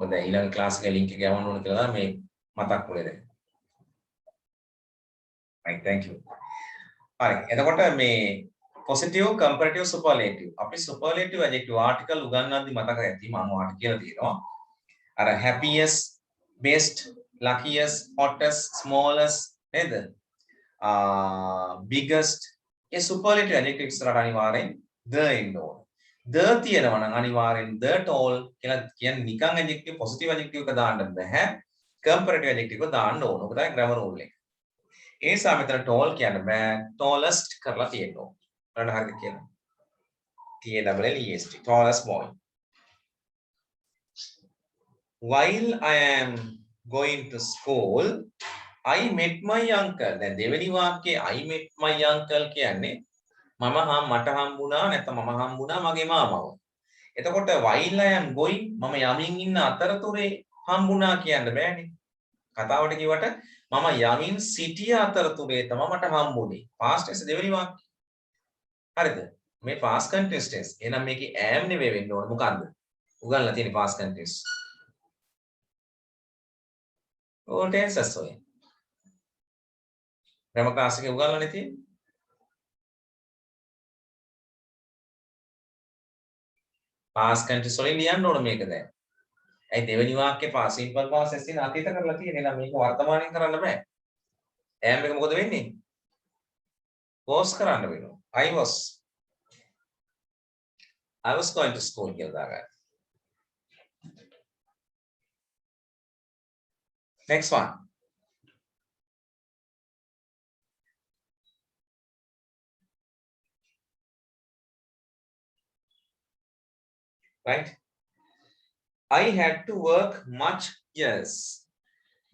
මොකද ඊළඟ ක්ලාස් එකේ link එක යවන්න ඕන කියලා මේ මතක් වුණේ දැන්. right thank you. හරි. එතකොට මේ positive comparative superlative අපි superlative adjective article උගන්වද්දි මතක ඇති මම ඔයාලට කියලා තියෙනවා. අර happiest, best, luckiest, hottest, smallest නේද? biggest ඒ superlative adjective ඉස්සරහට අනිවාර්යෙන් the එන්න ඕන. the තියෙනවා නම් අනිවාර්යෙන් the tall කියලා කියන්නේ නිකන් adjective positive adjective එක දාන්න බෑ. comparative adjective එක දාන්න ඕන. ඔක තමයි grammar rule එක. ඒ නිසා මෙතන tall කියන්න බෑ. tallest කරලා තියෙන්න ඕන. බලන්න හරිද කියලා. T-A-L-L-E-S-T tallest boy. While I am going to school I met my uncle. දැන් දෙවෙනි වාක්‍යයේ I met my uncle කියන්නේ මට හම්බුණා නැත්නම් මම හම්බුණා මගේ මාමව. එතකොට while I am going මම යමින් ඉන්න අතරතුරේ හම්බුණා කියන්න බෑනේ. කතාවට කිව්වට මම යමින් සිටිය අතරතුරේ තමයි මට හම්බුනේ. past tense දෙවෙනි වාක්‍යය. හරිද? මේ past continuous tense. එහෙනම් මේකේ am නෙවෙයි වෙන්න ඕනේ මොකද්ද? උගන්ලා තියෙන past continuous. all tenses ඔය. grammar class එකේ උගන්වන්නේ තියෙන්නේ. past continuous වලින් ලියන්න ඕන මේක දැන්. ඒ දෙවෙනි වාක්‍යයේ past simple past tense තියෙන අතීත කරලා තියෙන. එහෙනම් මේක වර්තමානයෙන් කරන්න බෑ. am එක මොකද වෙන්නේ? was කරන්න වෙනවා. I was going to school කියලා දාගන්න. Next one. Right? I had to work much years.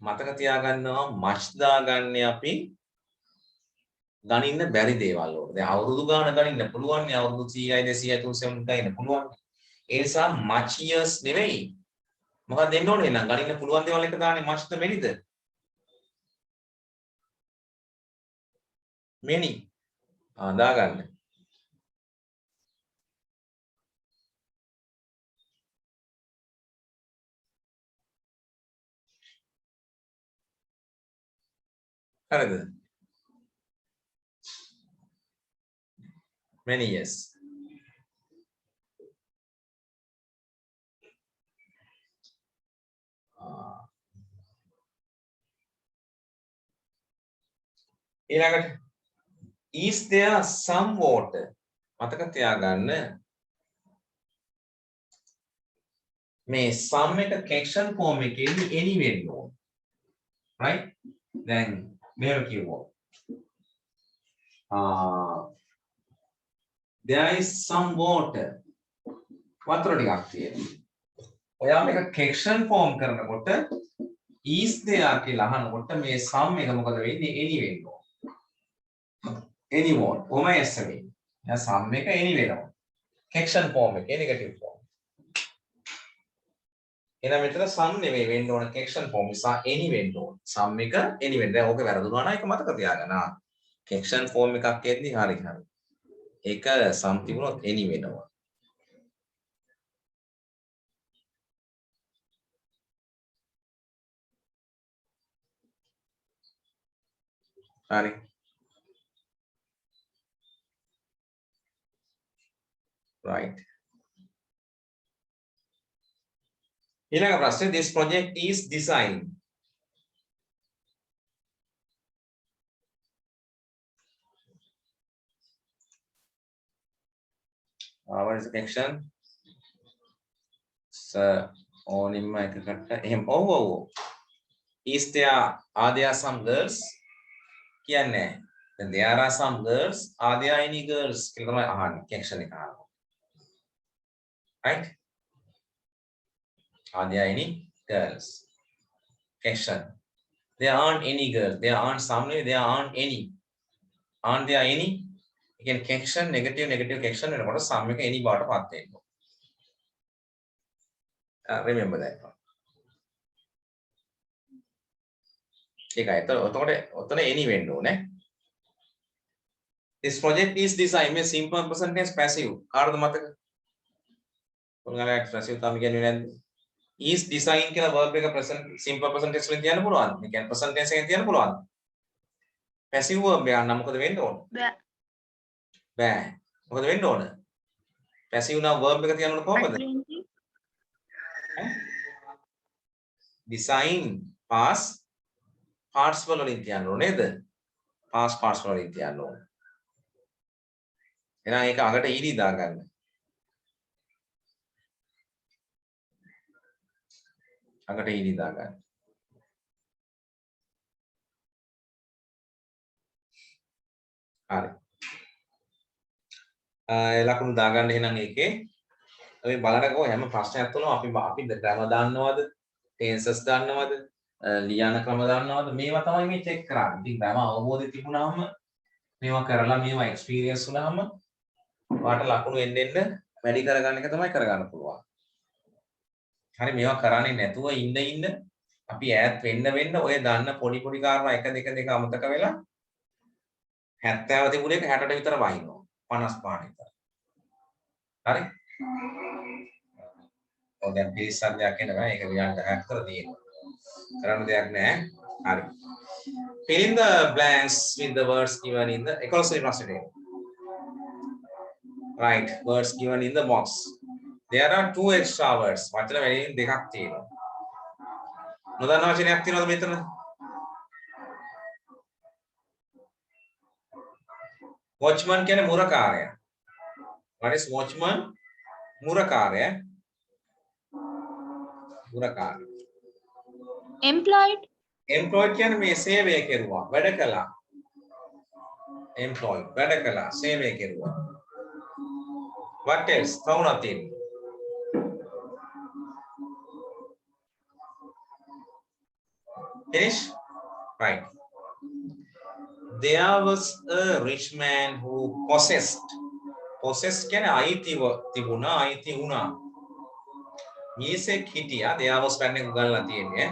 මතක තියාගන්නවා much දාගන්නේ අපි ගණින්න බැරි දේවල් වල. දැන් අවුරුදු ගාන ගණින්න පුළුවන් නේ අවුරුදු 100යි 200යි 300යි ගණින්න පුළුවන්. ඒ නිසා much years නෙවෙයි. මොකක්ද දෙන්න ඕනේ නම් ගණින්න පුළුවන් දේවල් එක දාන්නේ much ද manyද? many. දාගන්න. හරිද? many years. ඊළඟට is there some water? මතක තියාගන්න මේ some එක caption form එකේ any වෙන්න ඕන. right? දැන් මෙහෙම කිව්වොත් there is some water. වතුර ටිකක් තියෙනවා. ඔයා මේක caption form කරනකොට is there කියලා අහනකොට මේ some එක මොකද වෙන්නේ? any වෙන්න ඕන. any water. ඔමයි yes වෙන්නේ. දැන් some එක any වෙනවා. caption form එකේ negative form. එහෙනම් මෙතන some නෙවෙයි වෙන්න ඕන caption form නිසා any වෙන්න ඕන. some එක any වෙන්න. දැන් ඕක වැරදුනා නම් ඒක මතක තියාගන්න. caption form එකක් එද්දී හරි. ඒක some තිබුණොත් any වෙනවා. හරි. right. ඊළඟ ප්‍රශ්නේ this project is designed. what is the action? ඕනින්ම එකකට එහෙම ඔව්. is there some girls? කියන්නේ දැන් there are some girls. are there any girls? කියලා තමයි අහන්නේ action එක අහනවා. right? Are there any girls? Action. There aren't any girls. There aren't some. There aren't any. Aren't there any? Again, action negative action වෙනකොට some එක any බවට පත් වෙනවා. Remember that one. ඒකයි. එතකොට ඔතන any වෙන්න ඕනේ. This project is designed with simple present tense passive. කාටද මතක? කොහොමද passive තමයි කියන්නේ නැද්ද? is design කියලා verb එක present simple present tense වලින් තියන්න පුළුවන්. ඒ කියන්නේ present tense එකෙන් තියන්න පුළුවන්. passive verb එකක් නම් මොකද වෙන්න ඕන? බෑ. මොකද වෙන්න ඕන? passive නම් verb එක තියන්න ඕන කොහොමද? design past parts වලින් තියන්න ඕන නේද? past parts වලින් තියන්න ඕන. එහෙනම් ඒක අගට ed දාගන්න. අගට ed දාගන්න. හරි. ලකුණු දාගන්න එහෙනම් ඒකේ අපි බලනකො හැම ප්‍රශ්නයක් තුනම අපි ග්‍රැමර් දාන්නවද ටෙන්සස් දාන්නවද ලියන ක්‍රම දාන්නවද මේවා තමයි මේ චෙක් කරන්නේ. ඉතින් ග්‍රැමර් අවබෝධය තිබුණාම මේවා කරලා මේවා එක්ස්පීරියන්ස් වුණාම ඔයාලට ලකුණු එන්න වැඩි කරගන්න එක තමයි කරගන්න පුළුවන්. හරි මේවා කරන්නේ නැතුව ඉන්න අපි ඈත් වෙන්න ඔය දන්න පොඩි කාරණා 1 2 2 අමතක වෙලා 70 තිබුණ එක 60ට විතර වහිනවා. 55 විතර. හරි? ඔය දැන් පිළිසන්දයක් එන්න බෑ. ඒක ලියන්න හැක් කරලා තියෙනවා. කරන්න දෙයක් නැහැ. හරි. Fill in the blanks with the words given in the 11 වෙනි ප්‍රශ්නේ. Right, words given in the box. There are 2 extra words. වචන වැඩියෙන් දෙකක් තියෙනවා. නොදන්න වචනයක් තියෙනවද මෙතන? Watchman කියන්නේ මුරකාරයා. What is watchman? මුරකාරයා. මුරකාරයා. Employed. Employed කියන්නේ මේ සේවය කෙරුවා, වැඩ කළා. Employed වැඩ කළා, සේවය කෙරුවා. What else? තවුණක් තියෙනවා. Finish? Right. There was a rich man who possessed කියන්නේ අයිතිව තිබුණා, අයිති වුණා. මිනිසෙක් හිටියා, there was පැන්නේ උගන්ලා තියෙන්නේ.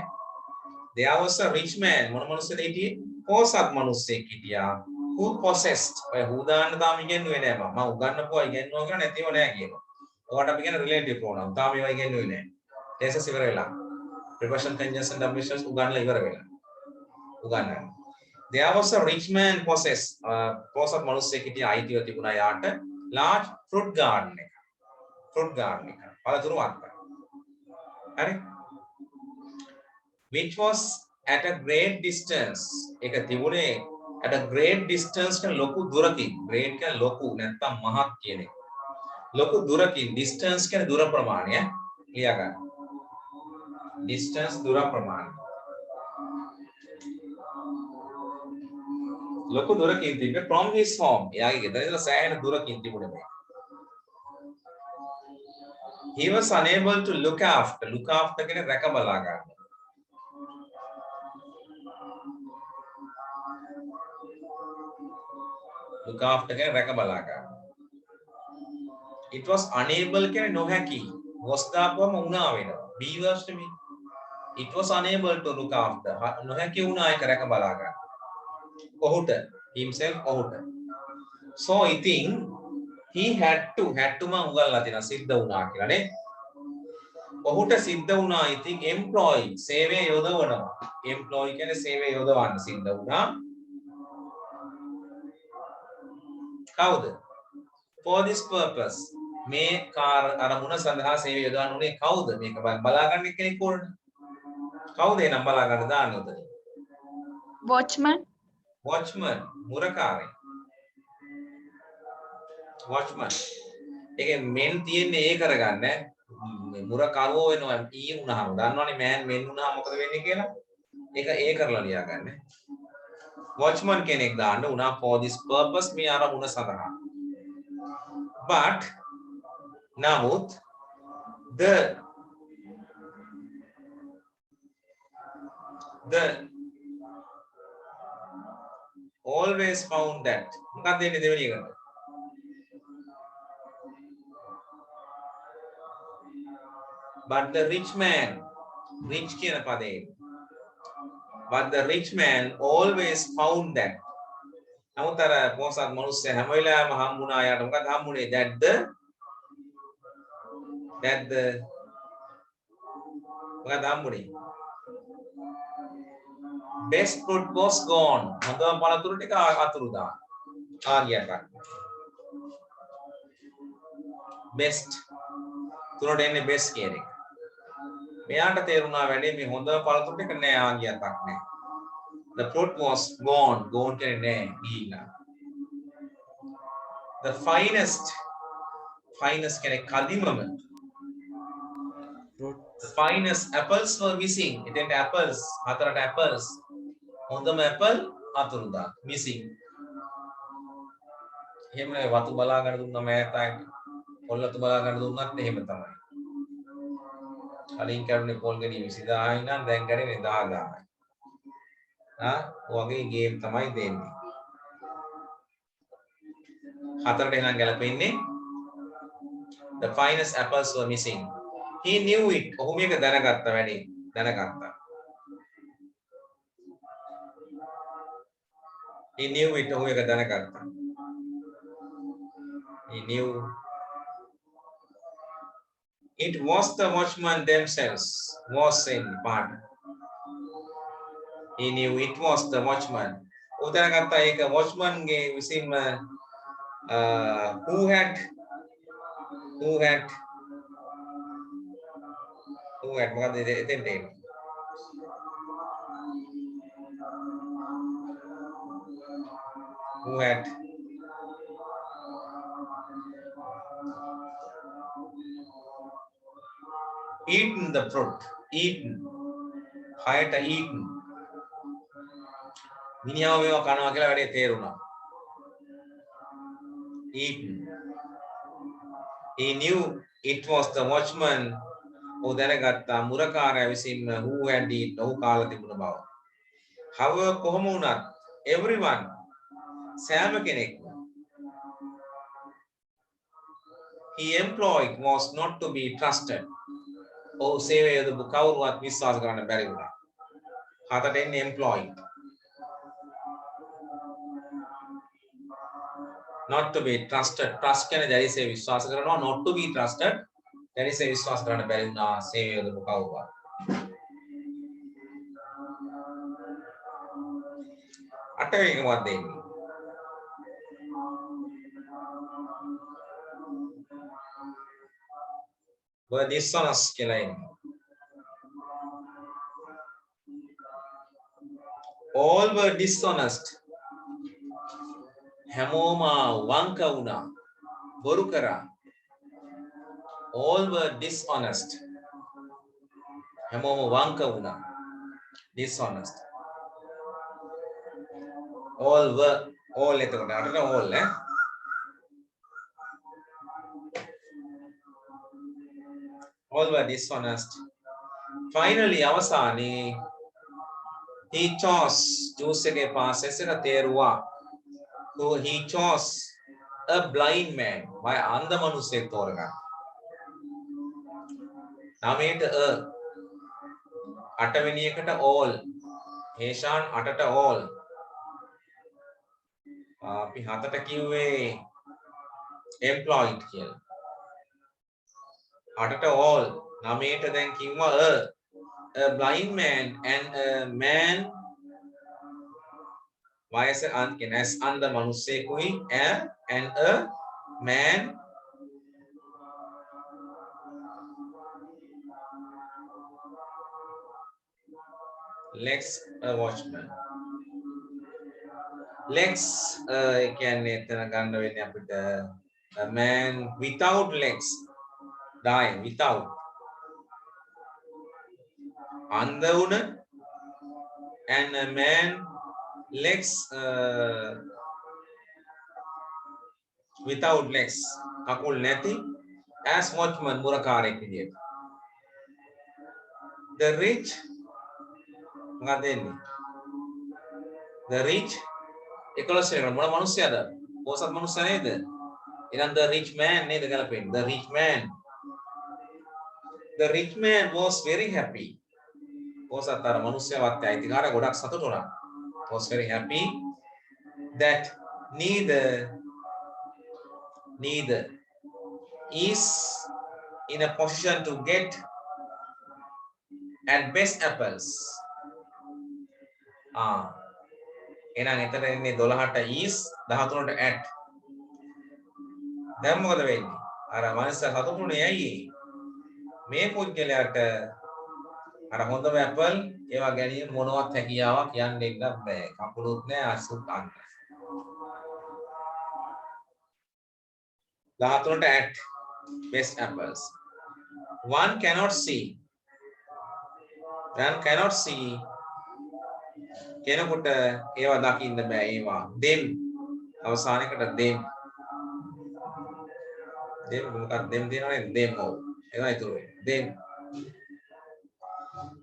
There was a rich man මොන මිනිස්සෙද හිටියේ? පොසත් මිනිසෙක් හිටියා. Who possessed? ඔය who දාන්න තාම ඉගෙනුවේ නෑ මම. උගන්නපුවා ඉගෙනුවා කියලා නැතිව නෑ කියනවා. ඔයාලට අපි කියන relative pronoun. තාම ඒවා ඉගෙනුවේ නෑ. tenses ඉවර වෙලා. preposition conjunction WHs උගන්ලා ඉවර වෙලා. උගන්නන්න. There was a rich man possessed. පොසත් මිනිසෙක් හිටියා අයිතිව තිබුණා යාට large fruit garden එක. fruit garden එක. පළතුරු වත්ත. හරි? Which was at a great distance. ඒක තිබුණේ at a great distance කියන ලොකු දුරකින්. great කියන්නේ ලොකු නැත්නම් මහත් කියන එක. ලොකු දුරකින් distance කියන්නේ දුර ප්‍රමාණය. ලියා ගන්න. distance දුර ප්‍රමාණය. ලොකු දුරකින් තිබ්බේ from his home. එයාගේ ගෙදර ඉඳලා සෑහෙන දුරකින් තිබුණේ මේක. He was unable to look after. look after කියන්නේ රැක බලා ගන්න. look after කියන්නේ රැක බලා ගන්න. It was unable කියන්නේ නොහැකි. was දාපුවම උනා වෙනවා. be was නෙමෙයි. It was unable to look after. නොහැකි වුණා ඒක රැක බලා ගන්න. ඔහුට himself ඔහුට. So ඉතින් he had to මම උගන්ලා තියෙනවා සිද්ධ වුණා කියලා නේ. ඔහුට සිද්ධ වුණා ඉතින් employ සේවය යොදවනවා. employ කියන්නේ සේවය යොදවන්න සිද්ධ වුණා. කවුද? For this purpose මේ අරමුණ සඳහා සේවය යොදවන්න උනේ කවුද? මේක බලාගන්න කෙනෙක් ඕනේ. කවුද එනම් බලාගන්න දාන්නේ උතන? Watchman. watchman මුරකාරයා. watchman ඒකේ men තියෙන්නේ ඒ කරගන්න මුරකරුවෝ වෙනවා ඊ වුණාම දන්නවනේ man men වුණාම මොකද වෙන්නේ කියලා ඒක ඒ කරලා ලියා ගන්න. watchman කෙනෙක් දාන්න උනා for this purpose මේ අරමුණ සඳහා. but නමුත් the always found that මොකක්ද එන්නේ දෙවෙනි එකට? but the rich man rich කියන පදේ but the rich man always found that නමුත් අර පොසත් මිනිස්සයා හැම වෙලාවෙම හම්බුණා යාට මොකක්ද හම්බුනේ that the මොකද හම්බුනේ? Best fruit was gone. හොඳම පළතුරු ටික අතුරුදා. ආගියට. Best. තුනට එන්නේ best කියන එක. මෙයාට තේරුණා වැඩි මේ හොඳම පළතුරු ටික නෑ ආගියටක් නෑ. The fruit was gone. Gone කියන්නේ නෑ ගිහිල්ලා. The finest කියන්නේ කදිමම. The finest apples were missing. එතෙන්ට apples හතරට apples. හොඳම apple අතුරුදා missing. එහෙම නේ වතු බලා ගන්න දුන්නා මෑතයි. පොල්ලතු බලා ගන්න දුන්නත් එහෙම තමයි. කලින් කරුනේ පොල් ගෙඩිය 20000යි නම් දැන් කරන්නේ 10000යි. ඔයගේ ගේම් තමයි දෙන්නේ. හතරට එනම් ගැලපෙන්නේ the finest apples were missing. He knew it. ඔහු මේක දැනගත්තා වැඩි. දැනගත්තා. He knew it. ඔහු මේක දැනගත්තා. He knew it was the watchmen themselves. Was in part. He knew it was the watchman. ඔහු දැනගත්තා ඒක watchman ගේ විසින්ම who had මොකද එතෙන්ට එන්නේ who had eaten the fruit. Eaten. Hayata eaten. මිනිහාව මේවා කනවා කියලා වැඩේ තේරුණා. Eaten. He knew it was the watchman. ඔහු දැනගත්තා මුරකාරයා විසින්ම who had eaten. ඔහු කාලා තිබුණ බව. However කොහොම වුණත් everyone සෑම කෙනෙක්ම he employed was not to be trusted. ඔහු සේවය යොදපු කවුරුවත් විශ්වාස කරන්න බැරි වුණා. හතට එන්නේ employed. Not to be trusted. Trust කියන්නේ දැරිසේ විශ්වාස කරනවා. Not to be trusted. දැරිසේ විශ්වාස කරන්න බැරි වුණා සේවය යොදපු කවුරුවත්. අටවෙනි එක මොකක්ද එන්නේ? were dishonest කියලා එන්නේ. All were dishonest. හැමෝම වංක වුණා. බොරු කරා. All were dishonest. හැමෝම වංක වුණා. Dishonest. All were all එතකොට අරට all ඈ. All were dishonest. Finally අවසානයේ he chose choose එකේ process එක තේරුවා. So he chose a blind man. වය අන්ධ මිනිසෙක් තෝරගන්න. නවයට අටවෙනි එකට all. හේෂාන් අටට all. අපි හතට කිව්වේ employed කියලා. අටට all. නවයට දැන් කිව්වා a blind man and a man වයස as අන්ධ මිනිසෙකුයි and a man Lex a watchman. Lex කියන්නේ එතන ගන්න වෙන්නේ අපිට a man without legs. Die without. අන්ධ වුණ and a man legs without legs. කකුල් නැති as watchman මුරකාරයෙක් විදියට. The rich මොකක්ද එන්නේ? The rich 11 වෙනි මොන මිනිස්සයාද? පොසත් මිනිස්සයා නේද? එහෙනම් the rich man නේද ගලපෙන්නේ? The rich man. The rich man was very happy. පොසත් අර මිනිස්සයාවත් අයිතිකාර ගොඩක් සතුටු වුණා. Was very happy that neither is in a position to get at best apples. එහෙනම් එතන එන්නේ 12ට is 13ට at. දැන් මොකද වෙන්නේ? අර මනස හතුටුනේ ඇයි? මේ පුද්ගලයාට අර හොඳම ඇපල් ඒවා ගැනීම මොනවත් හැකියාවක් කියන්නේ නැත් බෑ. කකුලුත් නෑ අසුත් අන්න. 13ට at best apples. One cannot see. One cannot see. කෙනෙකුට ඒවා දකින්න බෑ ඒවා. them අවසානයකට them. them මොකක්ද them දිනවනේ them ඔව්. ඒවා ඉතුරු වෙන්නේ. them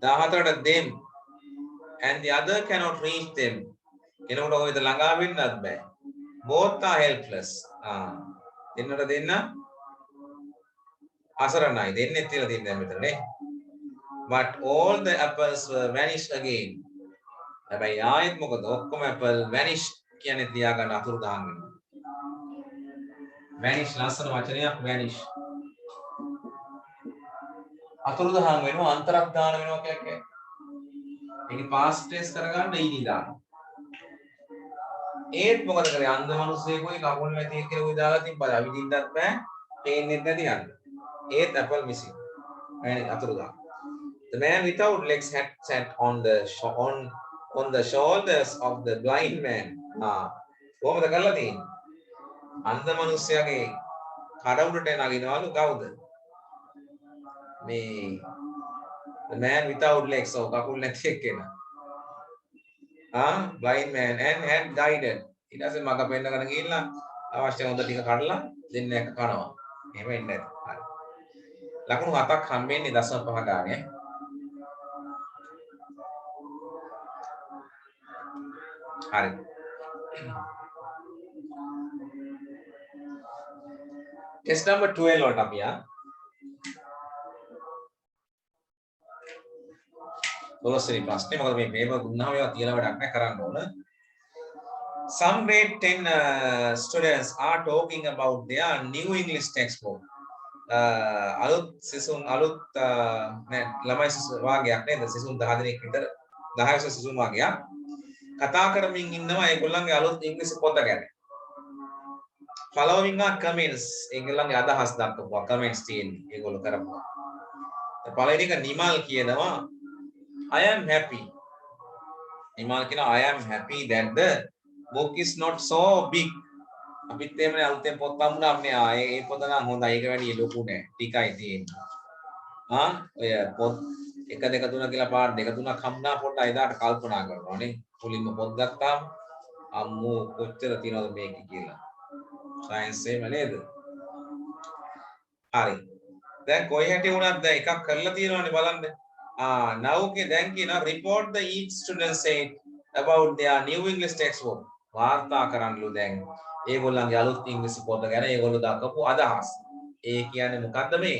14ට them and the other cannot reach them. කෙනෙකුට ඔය ළඟා වෙන්නත් බෑ. both are helpless. දෙන්නට දෙන්න අසරණයි. දෙන්නේ තියලා තියෙන දැන් මෙතන නේ. but all the apples were vanished again. හැබැයි ආයෙත් මොකද ඔක්කොම apple vanish කියන්නේ තියාගන්න අතුරු දහන් වෙනවා. vanish ලස්සන වචනයක් vanish. අතුරු දහන් වෙනවා අන්තරාදාන වෙනවා කියන්නේ. ඒකේ past tense කරගන්න ඊනි දාන්න. ඒත් මොකද කරේ අන්ධ මිනිස්සෙකුයි කකුල් නැති කෙනෙකුයි දාලා තිබ්බද අවිදින්නත් බෑ පේන්නේ නැති යන්න. ඒත් apple missing. අතුරු දහන්. The man without legs had sat on the shoulders of the blind man. කොහොමද කරලා තියෙන්නේ? අන්ධ මිනිස්සයාගේ කඩ උඩට නගිනවලු කවුද? මේ the man without legs so කකුල් නැති එක්කෙනා. blind man and had guided. ඊට පස්සේ මග පෙන්නගෙන ගිහිල්ලා අවශ්‍ය හොඳ ටික කඩලා දෙන්න එක කනවා. එහෙම වෙන්නේ නැති. හරි. ලකුණු 7ක් හම්බෙන්නේ 0.5 ගානේ. හරි. Test number 12 වලට අපි දොළොස්වෙනි ප්‍රශ්නේ මොකද මේ පේපර් දුන්නාම ඒවා තියලා වැඩක් නැහැ කරන්න ඕන. Some grade 10 students are talking about their new English textbook. අලුත් ළමයි වාගයක් නේද? සිසුන් 10 දෙනෙක් විතර 10 සිසුන් වාගයක් කතා කරමින් ඉන්නවා ඒගොල්ලන්ගේ අලුත් ඉංග්‍රීසි පොත ගැන. Following are comments ඒගොල්ලන්ගේ අදහස් දක්වපුවා comments තියෙන්නේ ඒගොල්ලෝ කරපුවා. පළවෙනි එක නිමල් කියනවා I am happy. නිමල් කියනවා I am happy that the book is not so big. අපිත් එමනේ අලුතෙන් පොත් හම්බුනා මේ ඒ පොත නම් හොඳයි ඒක වැඩි ලොකු නෑ ටිකයි තියෙන්නේ. ඔය පොත් 1 2 3 කියලා පාඩ 2 3ක් හම්බුනා පොඩ්ඩක් එදාට කල්පනා කරනවා නේ. මුලින්ම පොත් ගත්තාම අම්මෝ කොච්චර තියනවද මේක කියලා. සයන්ස් එකම නේද? හරි. දැන් කොයි හැටි වුණත් දැන් එකක් කරලා තියෙනවනේ බලන්න. now දැන් කියනවා report the each student said about their new English textbook. වාර්තා කරන්නලු දැන් ඒගොල්ලන්ගේ අලුත් ඉංග්‍රීසි පොත ගැන ඒගොල්ලෝ දක්වපු අදහස්. ඒ කියන්නේ මොකද්ද මේ?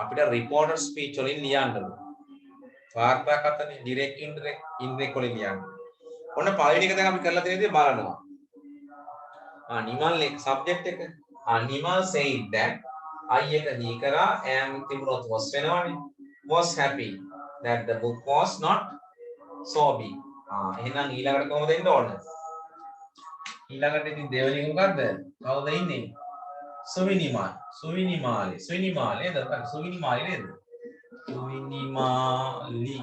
අපිට reporter speech වලින් ලියන්නලු. වාර්තා කතනේ direct indirect වලින් ලියන්න. ඔන්න පළවෙනි එක දැන් අපි කරලා තියෙන දේ බලනවා. නිමල් subject එක. නිමල් said that I එක දී කරා am තිබුණොත් was වෙනවනේ. Was happy that the book was not so big. එහෙනම් ඊළඟට කොහොමද එන්න ඕන? ඊළඟට ඉතින් දෙවෙනි එක මොකද්ද? කවුද ඉන්නේ? සුවිනිමාල්. සුවිනිමාලේ නේද? සුවිනිමාලි නේද? සුවිනිමාලි.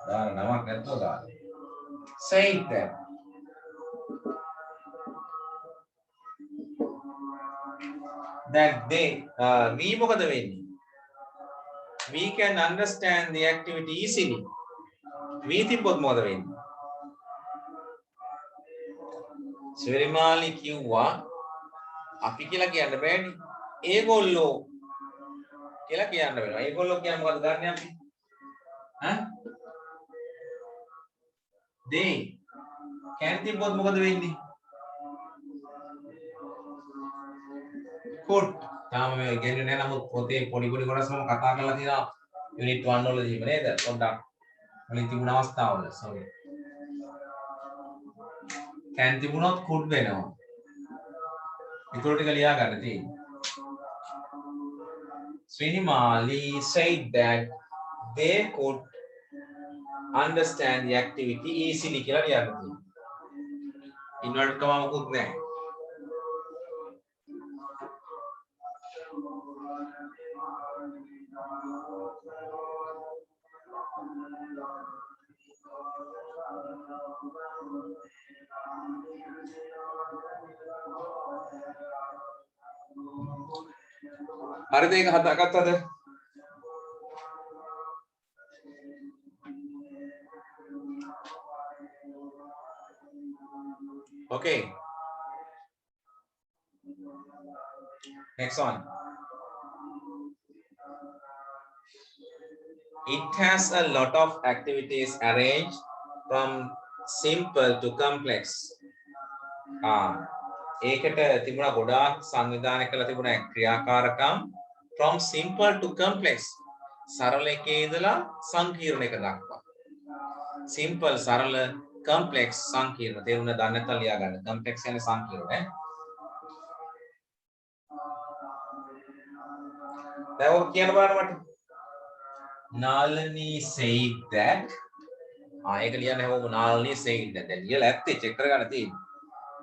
දාන නමක් නැත්තෝ දාන. Say that. That they we මොකද වෙන්නේ? We can understand the activity easily. We තිබ්බොත් මොකද වෙන්නේ? සුවිනිමාලි කිව්වා අපි කියලා කියන්න බෑනේ. ඒගොල්ලෝ කියලා කියන්න වෙනවා. ඒගොල්ලෝ කියන්නේ මොකද ගන්න අපි? they can තිබ්බොත් මොකද වෙන්නේ? could. තාම මේ ඉගෙනගෙන නැහැ නමුත් පොතේ පොඩි කොටස් මම කතා කරලා තියෙනවා යුනිට් 1 වලදීම නේද? පොඩ්ඩක් වලින් තිබුණ අවස්ථාවල. sorry. can තිබුණොත් could වෙනවා. ඒක ටික ලියා ගන්න තියෙන්නේ. Srinimali said that they could understand the activity easily කියලා ලියන්න තියෙනවා. ඉන්වර්ට් කම මොකුත් නැහැ. හරිද ඒක හදාගත්තද? Okay. Next one. It has a lot of activities arranged from simple to complex. ඒකට තිබුණා ගොඩාක් සංවිධානය කරලා තිබුණා ක්‍රියාකාරකම් from simple to complex. සරල එකේ ඉඳලා සංකීර්ණ එක දක්වා. simple සරල complex සංකීර්ණ. තේරුණ දන්නේ නැත්නම් ලියා ගන්න. complex කියන්නේ සංකීර්ණ ඈ. දැන් ඔක කියන්න බලන්න මට. Nalini said that ඒක ලියන්න හැමෝම Nalini said that. දැන් ලියලා ඇත්තේ චෙක් කරගන්න තියෙන්නේ.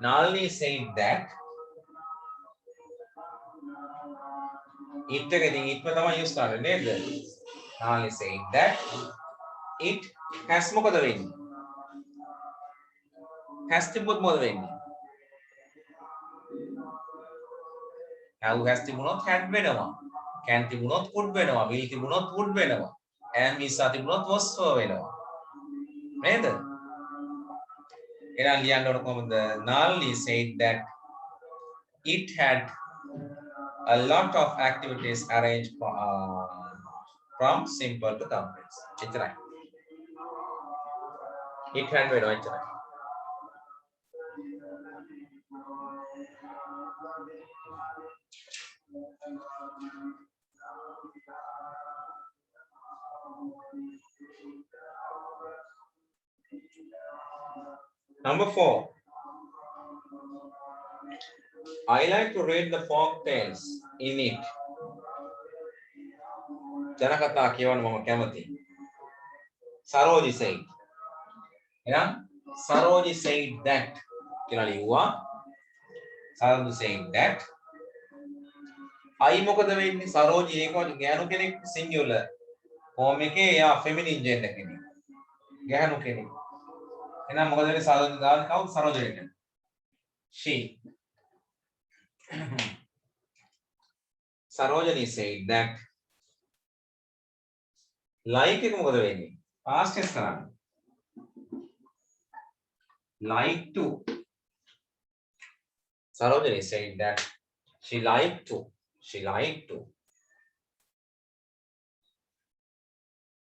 Nalini said that it එකකින් itම තමයි use කරන්නේ නේද? Nalini said that it has මොකද වෙන්නේ? has තිබුණොත් මොකද වෙන්නේ? have has තිබුණොත් had වෙනවා. can තිබුණොත් could වෙනවා. will තිබුණොත් would වෙනවා. am is තිබුණොත් was වෙනවා. නේද? එහෙනම් ලියන්න ඕන කොහොමද? Nalini said that it had a lot of activities arranged from simple to complex. එච්චරයි. it had වෙනවා එච්චරයි. Number 4. I like to read the folk tales in it. ජනකතා කියවන්න මම කැමතියි. Saroji said. එහෙනම් Saroji said that කියලා ලියුවා. Saroji said that. I මොකද වෙන්නේ? Saroji ඒක ගෑනු කෙනෙක් singular. form එකේ යා feminine gender කෙනෙක්. ගෑනු කෙනෙක්. එහෙනම් මොකද වෙන්නේ? Saroji දාන්නේ කවුද? Saroji වෙන්නේ. She. Sarojini said that like එක මොකද වෙන්නේ? past tense කරන්නේ. like to. Sarojini said that she liked to. She liked to.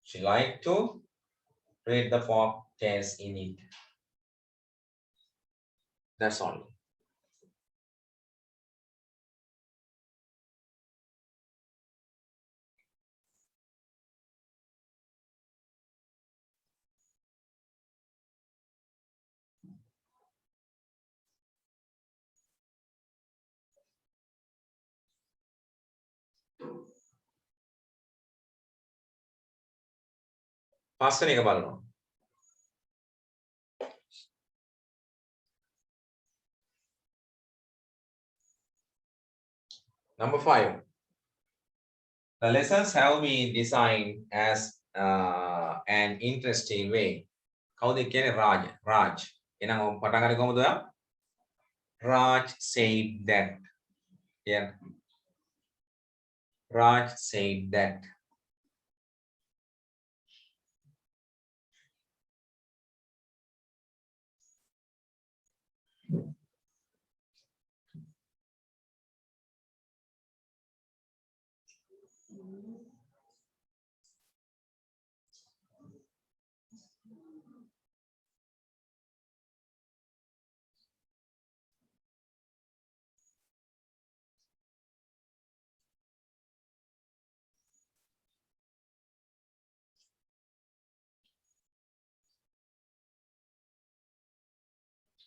She liked to read the folk tales in it. That's all. පස්වෙනි එක බලනවා. Number 5. The lessons have been designed as an interesting way. කවුද කියන්නේ? Raj. Raj. එහෙනම් පටන් ගන්නේ කොහොමද ඔයා? Raj said that. Yeah. Raj said that.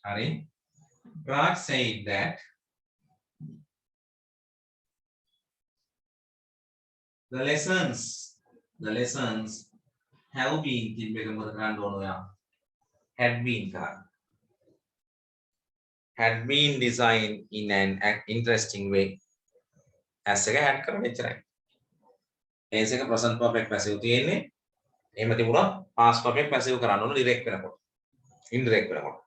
Hari, Raj said that the lessons have been කියන එක මොකද කරන්න ඕන ඔයා? had been කරන්න. had been designed in an interesting way. as එක had කරන්න එච්චරයි. as එක present perfect passive තියෙන්නේ. එහෙම තිබුණා past perfect passive කරන්න ඕන direct වෙනකොට. indirect වෙනකොට.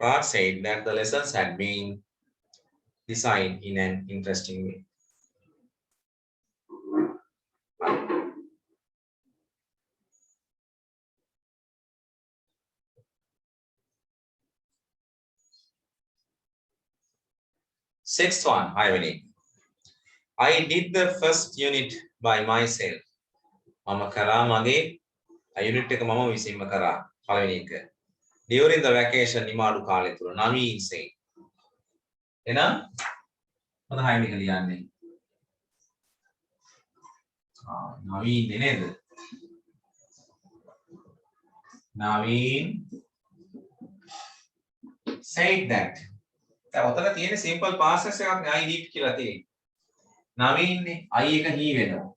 Rod said that the lessons had been designed in an interesting way. Sixth one, Irony. I did the first unit by myself. මම කරා මගේ unit එක මම විසින්ම කරා පළවෙනි එක. During the vacation නිමාඩු කාලය තුල නවීන් say. එහෙනම් මොකද හයින් එක ලියන්නේ? නවීන් නේද? Naveen said that. දැන් ඔතන තියෙන simple past tense එකක් නේ I did කියලා තියෙන්නේ. නවීන්නේ I එක he වෙනවා.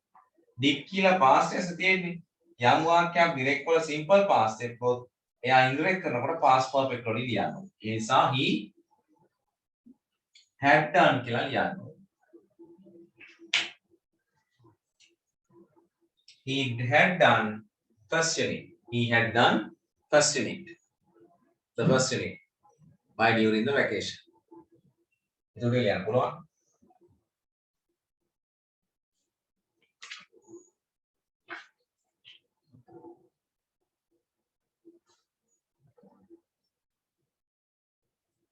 did කියලා past tense තියෙන්නේ. යම් වාක්‍යයක් direct වල simple past tense එකක් එයා indirect කරනකොට past perfect වලින් ලියනවා. ඒ නිසා he had done කියලා ලියනවා. He had done first unit. He had done first unit. The first unit by during the vacation. Itu ලියන්න පුළුවන්.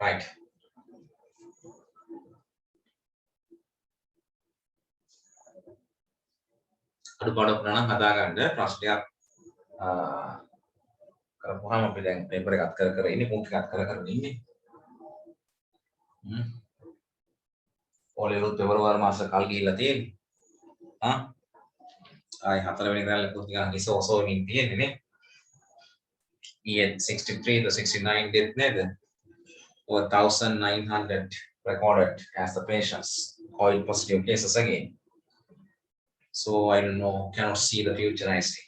Right. අඩුපාඩුවක් නම් හදාගන්න ප්‍රශ්නයක් කරපුවාම අපි දැන් පේපර් එකක් කර ඉන්නේ මුක් එකක් කර ඉන්නේ. ඔලෙවුත් පෙබරවාරි මාස කල් ගිහිල්ලා තියෙන්නේ. ආයි 4 වෙනි ගානක් ටිකක් ඉසෝසෝමින් තියෙන්නේ නේ. EN 63 to 69 death නේද? Over 1900 recorded as the patients COVID positive cases again. So I don't know, cannot see the future I see.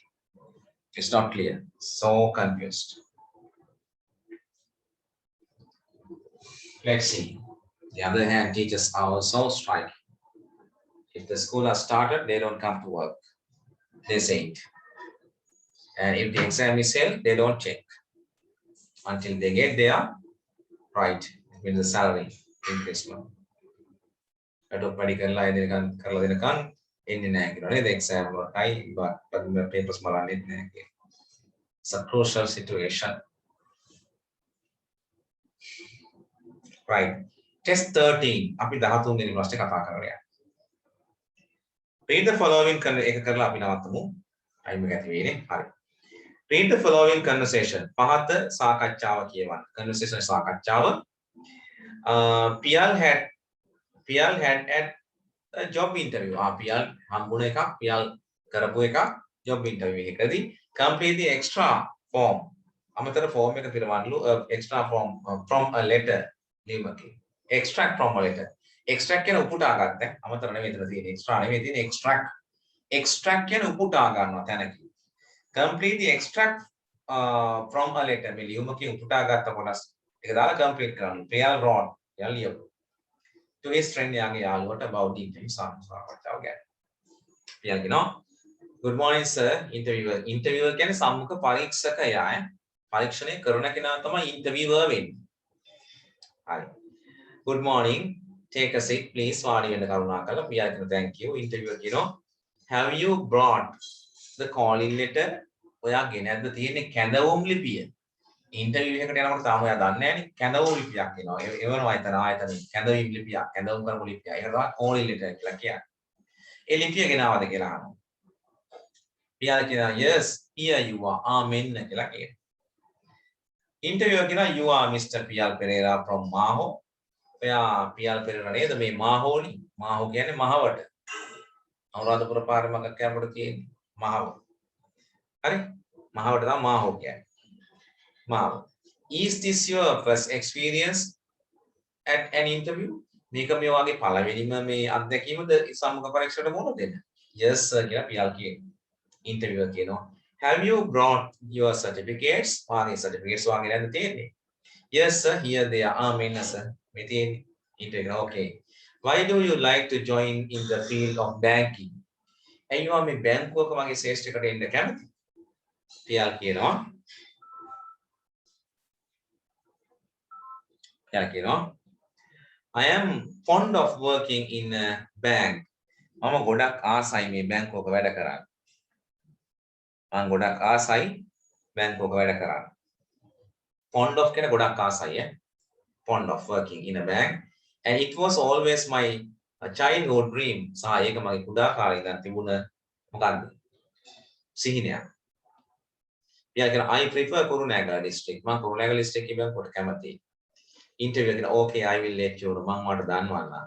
It's not clear. So confused. Let's see. The other hand, teachers are also striking. If the school has started, they don't come to work. They say it. And if the exam is held, they don't check until they get their right with the salary increasement. Adopadi කරලා දෙනකන් කරලා දෙනකන් එන්නේ නැහැ කියනවා නේද exam වලටයි but papers බලන්නෙත් නැහැ කියලා. It's a crucial situation. Right. Test 13 අපි 13 වෙනි ප්‍රශ්නේ කතා කරලා යන්න. Read the following එක කරලා අපි නවත්තමු. time එක ඇති වෙන්නේ. හරි. Read the following conversation. පහත සාකච්ඡාව කියවන්න. Conversation සාකච්ඡාව. Pial had at a job interview. Pial හම්බුන එකක්, Pial කරපු එකක් job interview එකකදී complete the extra form. අමතර form එක පිරවන්නලු extra form from a letter ලියමකි. Extract from a letter. Extract කියන උපුටා ගන්න. අමතර නෙමෙයි මෙතන තියෙන්නේ. Extra නෙමෙයි තියෙන්නේ extract. Extract කියන උපුටා ගන්නවා තැනකින්. Complete the extract from a letter. මේ ලියුමකින් උපුටා ගත්ත කොටස් ඒක දාලා complete කරන්න. Pial wrote. Pial ලියපු. To his friend යාගේ යාළුවට about the interview සාකච්ඡාව ගැන. Pial කියනවා good morning sir. Interviewer කියන්නේ සම්මුඛ පරීක්ෂකයා. පරීක්ෂණය කරන කෙනා තමයි interviewer වෙන්නේ. හරි. Good morning. Take a seat please. වාඩි වෙන්න කරුණාකරලා. Pial කියනවා thank you. Interviewer කියනවා have you brought the calling letter? ඔයා ගෙනද්ද තියෙන්නේ කැඳවුම් ලිපිය. ඉන්ටර්විව් එකකට යනකොට තාම ඔයා දන්නේ නැහැනේ කැඳවුම් ලිපියක් එනවා. එවනවා එතන ආයතනෙ කැඳවීම් ලිපියක්, කැඳවුම් කරපු ලිපියක්. ඒක තමයි calling letter කියලා කියන්නේ. ඒ ලිපිය ගෙනාවද කියලා අහනවා. පියාල කියනවා yes here you are. මෙන්න කියලා කියනවා. ඉන්ටර්විවර් කියනවා you are Mr. Pial Pereira from Maho. ඔයා Pial Pereira නේද මේ මාහෝනි? මාහෝ කියන්නේ මහවට. අනුරාධපුර පාරේ මගක් යනකොට තියෙන්නේ මහව. හරි? මහවට තමයි මාහෝ කියන්නේ. මාහෝ. Is this your first experience at an interview? මේක මේ වගේ පළවෙනිම මේ අත්දැකීමද සම්මුඛ පරීක්ෂණයට මුහුණ දෙන්න? yes sir කියලා පියාල් කියන interviewer කියනවා have you brought your certificates වාගේ certificates වාගේ නැද්ද තියෙන්නේ yes sir here they are මෙන්න sir මේ තියෙන්නේ interviewer okay why do you like to join in the field of banking ඇයි මේ බැංකුවක වගේ ශේෂ්ත්‍රයකට එන්න කැමති පියාල් කියනවා I am fond of working in a bank. මම ගොඩක් ආසයි මේ බැංකුවක වැඩ කරන්න. මම ගොඩක් ආසයි බැංකුවක වැඩ කරන්න. Fond of කියන ගොඩක් ආසයි Fond of working in a bank and it was always my childhood dream. සහ ඒක මගේ කුඩා කාලේ ඉඳන් තිබුණ මොකක්ද? සිහිනයක්. I prefer Kurunegala district. මම Kurunegala district එකේ බැංකුවට කැමතියි. Interview again, okay, I will let you know. මම මට දන්නවා.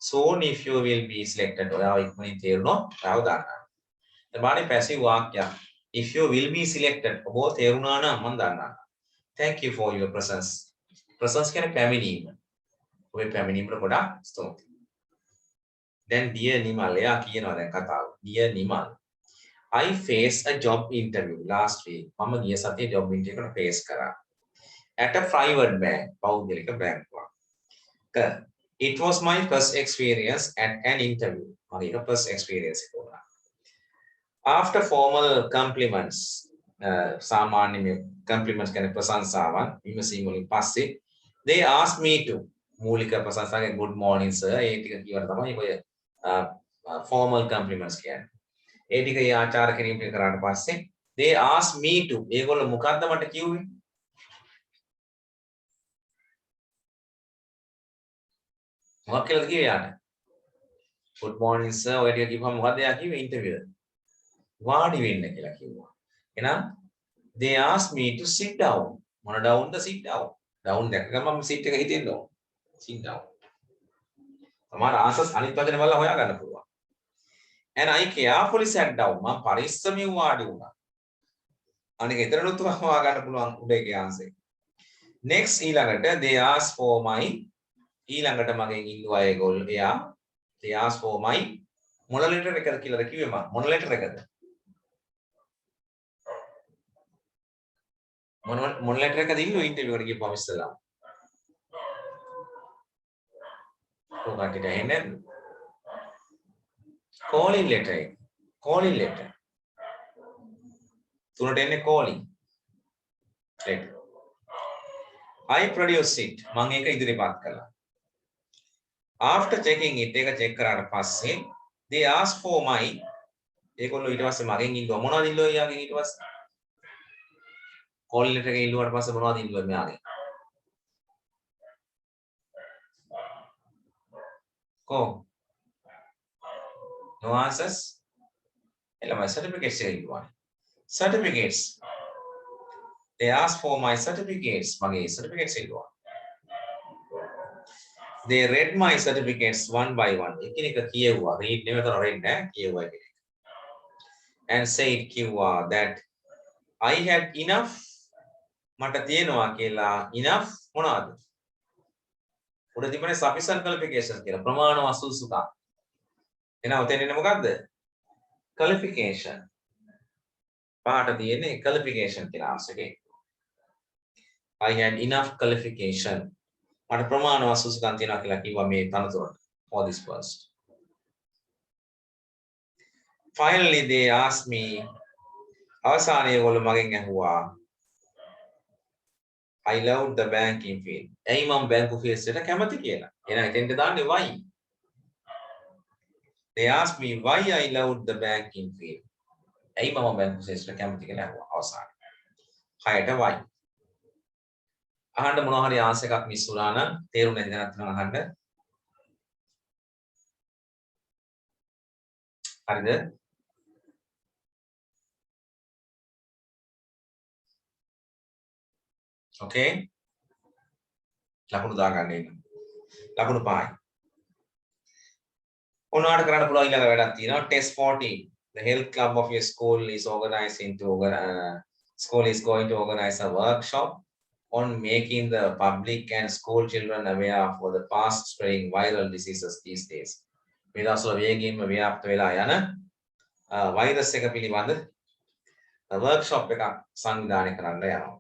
Soon if you will be selected. ඔයාව ඉක්මනින් තේරුණොත් ඔයාව දන්නවා. එතකොට passive වාක්‍යයක්. If you will be selected. ඔබ තේරුණා නම් මම දන්නවා. Thank you for your presence. Presence කියන්නේ පැමිණීම. ඔබේ පැමිණීමට ගොඩාක් ස්තුතියි. Then dear Nimal එයා කියනවා දැන් කතාව. Dear Nimal I faced a job interview last week. මම ගිය සතියේ job interview එකට face කරා. At a private bank, පෞද්ගලික බැංකුවක්. It was my first experience at an interview. මගේ first experience එක වුණා. After formal compliments, සාමාන්‍ය මේ compliments කියන්නේ ප්‍රශංසාවන් විමසීම් වලින් පස්සේ they asked me to මූලික ප්‍රශංසාවේ good morning sir ඒ ටික කියවන තමයි ඔය formal compliments කියන්නේ. ඒ ටික ඒ ආචාර කිරීම ටික කරාට පස්සේ they asked me to ඒගොල්ලෝ මොකද්ද මට කිව්වේ? මොකක් කියලාද කිව්වේ යාට? good morning sir ඔය ටික කිව්වම මොකද්ද යා කිව්වේ ඉන්ටර්වියර්? වාඩි වෙන්න කියලා කිව්වා. එහෙනම් they asked me to sit down. මොන downද sit down. down දැක්ක ගමන් sit එක හිතෙන්න ඕන. sit down. සමහර answers අනිත් වචන වල හොයා ගන්න පුළුවන්. and I carefully sat down. මම පරිස්සමින් වාඩි වුණා. අනික එතරම්වත් හොයා ගන්න පුළුවන් උඩ එකේ answer. next ඊළඟට they asked for my ඊළඟට මගෙන් ඉල්ලුවා ඒගොල්ලෝ එයා they asked for my මොන letter එකද කියලාද කිව්වේ මම මොන letter එකද මොන letter එකද ඉල්ලුවා ඉන්ටර්වියු එකට ගිහපුවම ඉස්සෙල්ලා කොහොමද එන්නේ calling letter තුනට එන්නේ calling letter I produced it මම ඒක ඉදිරිපත් කළා after checking it එක check කරාට පස්සේ they asked for my ඒගොල්ලෝ ඊට පස්සේ මගෙන් ඉල්ලුවා මොනවද ඉල්ලුවා යාගෙන් ඊට පස්සේ call letter එක ඉල්ලුවාට පස්සේ මොනවද ඉල්ලුවා මෙයාගෙන් කො no answers එළම certificates එක ඉල්ලුවා certificates they asked for my certificates මගේ certificates ඉල්ලුවා they read my certificates one by one එකිනෙක කියවුවා read නෙවෙයි තර read නෑ කියවුවා එකිනෙක and said කිව්වා that I had enough මට තියෙනවා කියලා enough මොනවාද උඩ තිබුණේ sufficient qualification කියලා ප්‍රමාණවත් සුසුකම් එහෙනම් උතෙන් එන්නේ මොකද්ද qualification පාට තියෙන්නේ qualification කියලා answer එකේ I had enough qualification මට ප්‍රමාණවත් සුසුකම් තියෙනවා කියලා කිව්වා මේ තනතුරට for this post finally they asked me අවසානයේ ඒගොල්ලෝ මගෙන් ඇහුවා I loved the banking field එයි මම බැංකු ෆීල්ඩ් එකට කැමති කියලා එහෙනම් එතෙන්ට දාන්නේ why they asked me why I loved the banking field එයි මම බැංකු ෆීල්ඩ් එකට කැමති කියලා ඇහුවා අවසානයේ හයට why අහන්න මොනවා හරි ආන්සර් එකක් මිස් වුණා නම් තේරුම් නැති දැනක් නම් අහන්න හරිද okay ලකුණු දාගන්න එන්න ලකුණු 5යි ඔයාලට කරන්න පුළුවන් ඊළඟ වැඩක් තියෙනවා test 14 the health club of your school is organizing to school is going to organize a workshop on making the public and school children aware of the fast spreading viral diseases these days. මේ දවස්වල වේගයෙන්ම ව්‍යාප්ත වෙලා යන virus එක පිළිබඳ workshop එකක් සංවිධානය කරන්න යනවා.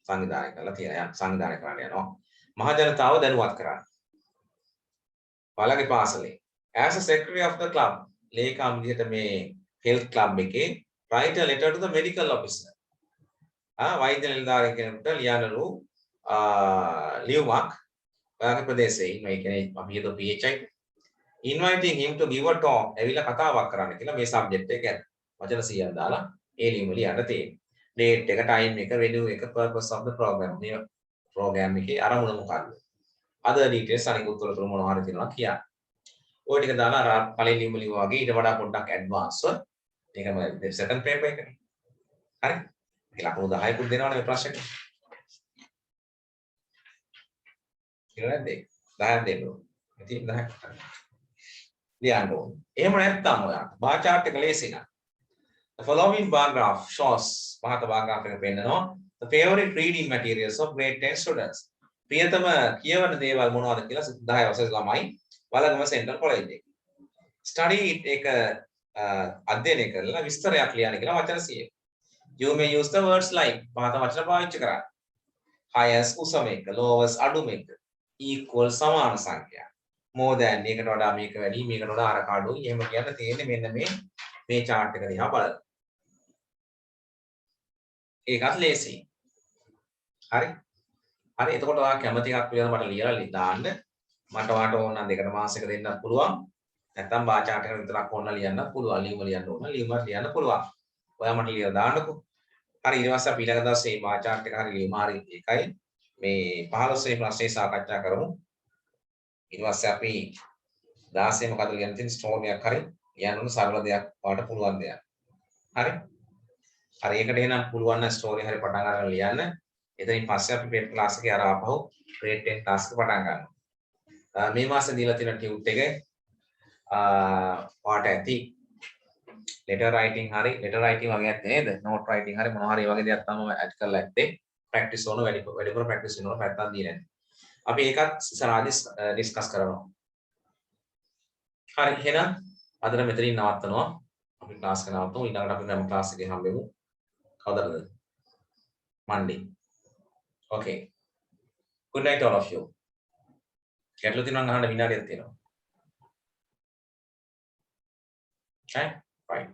සංවිධානය කරලා තියෙනවා. සංවිධානය කරන්න යනවා. මහ ජනතාව දැනුවත් කරන්න. පළගේ පාසලේ as a secretary of the club ලේකම් විදිහට මේ health club එකේ write a letter to the medical officer. වෛද්‍ය නිලධාරිය කෙනෙකුට ලියනලු ලියුමක් ඔයාගේ ප්‍රදේශයේ ඉන්න ඒ කියන්නේ අපි හිතුව PHI inviting him to give a talk ඇවිල්ලා කතාවක් කරන්න කියලා මේ subject එක ගැන. වචන 100ක් දාලා ඒ ලියුම ලියන්න තියෙනවා. date එක time එක venue එක purpose of the program මේ program එකේ අරමුණ මොකක්ද? other details අනිකුත් උත්තර මොනවා හරි තියෙනවා කියන්න. ඔය ටික දාලා කලින් ලියුම ලියුවා වගේ ඊට වඩා පොඩ්ඩක් ඇඩ්වාන්ස්ව මේකම second paper එකනේ. හරි? ඒ ලකුණු 10කුත් දෙනවනේ මේ ප්‍රශ්නෙට. ඉතින් 10ක් දෙන්න ඕනේ. ඉතින් 10ක් ලියන්න ඕනේ. එහෙම නැත්නම් ඔයාලට බාර් chart එක ලේසි නෑ. The following bar graph shows පහත bar graph එක පෙන්නනවා the favorite reading materials of grade 10 students. ප්‍රියතම කියවන දේවල් මොනවද කියලා 10 වසරේ ළමයි වලගම සෙන්ට්‍රල් කොලෙජ් එකේ. study එක අධ්‍යයනය කරලා විස්තරයක් ලියන්න කියලා වචන 100. You may use the words like පහත වචන පාවිච්චි කරන්න. highest උසම එක, lowest අඩුම එක, equal සමාන සංඛ්‍යා. more than මේකට වඩා මේක වැඩි, මේකට වඩා අර අඩුයි. එහෙම කියන්න තියෙන්නේ මෙන්න මේ chart එක දිහා බලන්න. ඒකත් ලේසි. හරි? හරි එතකොට ඔයා කැමති එකක් පිළිබඳව මට ලියලා දාන්න. මට වාට ඕන නම් දෙකට මාසෙක දෙන්නත් පුළුවන්. නැත්නම් බාර් chart එක විතරක් ඕන ලියන්නත් පුළුවන්. ලියුම ලියන්න ඕන ලියුමක් ලියන්න පුළුවන්. ඔයා මට ලියලා දාන්නකෝ. හරි ඊට පස්සේ අපි ඊළඟ දවසේ බාර් chart එක හරි ලියුම හරි එකයි. මේ 15 වෙනි ප්‍රශ්නේ සාකච්ඡා කරමු. ඊට පස්සේ අපි 16 මොකද ලියන්න තියෙන ස්ටෝරි එකක් හරි ලියන්න ඕන සරල දෙයක් වාට පුළුවන් දෙයක්. හරි? හරි ඒකට එහෙනම් පුළුවන් නම් ස්ටෝරි හරි පටන් ගන්න ලියන්න. එතනින් පස්සේ අපි පේපර් ක්ලාස් එකේ අර ආපහු grade 10 ක්ලාස් එක පටන් ගන්නවා. මේ මාසේ දීලා තියෙන ටියුට් එක වාට ඇති letter writing හරි letter writing වගේක් නේද? note writing හරි මොනවා හරි වගේ දෙයක් තමයි ඇඩ් කරලා ඇත්තේ. practice ඕන වැඩිපුර practice වෙනවා පැත්තක් දීලා නැහැ. අපි ඒකත් ඉස්සරහදී ඩිස්කස් කරනවා. හරි එහෙනම් අදට මෙතනින් නවත්තනවා. අපි ක්ලාස් එක නවත්තමු. ඊළඟට අපි නම් ක්ලාස් එකේ හම්බෙමු. කවදාද? Monday. Okay. Good night all of you. ගැටලු තියෙනවා නම් අහන්න විනාඩියක් තියෙනවා. Okay? Fine.